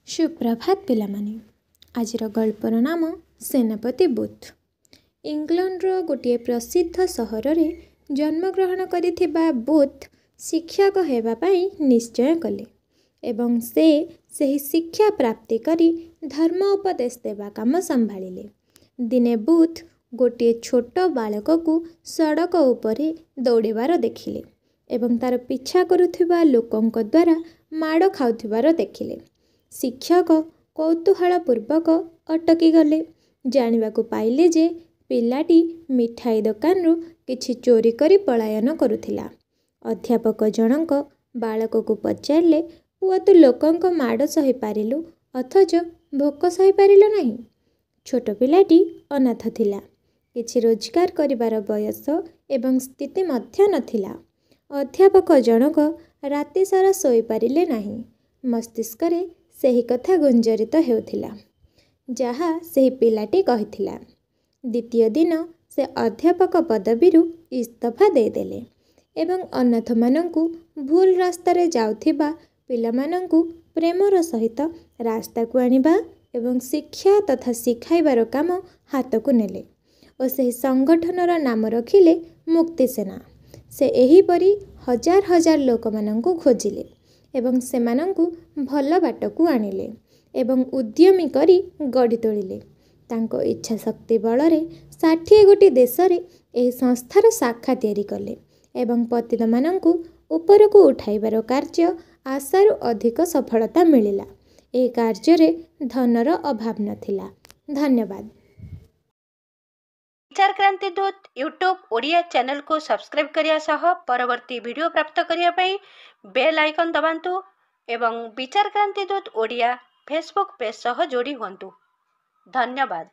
सुप्रभात पिलामाने। आजिर गल्पर नाम सेनापति बुथ। इंग्लैंडर गोटे प्रसिद्ध सहर रे जन्मग्रहण करिथिबा बुथ शिक्षक हेबा पाई निश्चय कले एवं से सही शिक्षा प्राप्ति करी धर्म उपदेश देवा काम संभालिले। दिने बुथ गोटे छोट बालक को सड़क उपरे दौड़िबार देखिले एवं तार पीछा करुथिबा लोकंक द्वारा माड़ खाउथिबार देखिले। शिक्षक कौतूहल पूर्वक अटकी गले। जानिबाकु पाइले जे पिलाटी मिठाई दुकान किछि चोरी करी पलायन करुथिला। अध्यापक जनक बालक को पचारे, पुआ तू लोकंक माड़ सही पारिलु अथच भोक सही पारिलु नहीं। छोट पिलाटी अनाथ थिला। किछि रोजगार करिबार बयस एवं स्थिति मध्य नथिला। अध्यापक जनक राति सारा सोई पारिले नहीं। मस्तिष्क रे सही कथा गुंजरित हेउथिला जहा सही पिलाटी कहिथिला। द्वितीय दिन से अध्यापक पदवीरु इस्तफा देदेले एवं अनाथ मानंकु भूल रास्ता रे जाउथिबा पिलामानंकु प्रेमर सहित रास्ता को आनिबा एवं शिक्षा तथा शिखाइबार काम हाथ को नेले और से संगठनर नाम रखिले मुक्ति सेना। से एही परी हजार हजार लोक मानंकु खोजिले एवं सेमानंकु भल बाट को आनिले एवं उद्यमी करी गढ़ी तोलिले। तांको इच्छा शक्ति बल 60 गोटी देश रे एही संस्थार शाखा तैयारी कले एवं पतित मानंकु ऊपर को उठाइबार कार्य आशारु अधिक सफलता मिलिला। ए कार्य रे धनर अभाव नथिला। धन्यवाद। विचार क्रांति दूत यूट्यूब ओडिया चैनल को सब्सक्राइब करिया सह परवर्ती वीडियो प्राप्त करिया पई बेल आइकन दबांतु एवं विचार क्रांति दूत ओडिया फेसबुक पेज सह जोड़ी हुंतु। धन्यवाद।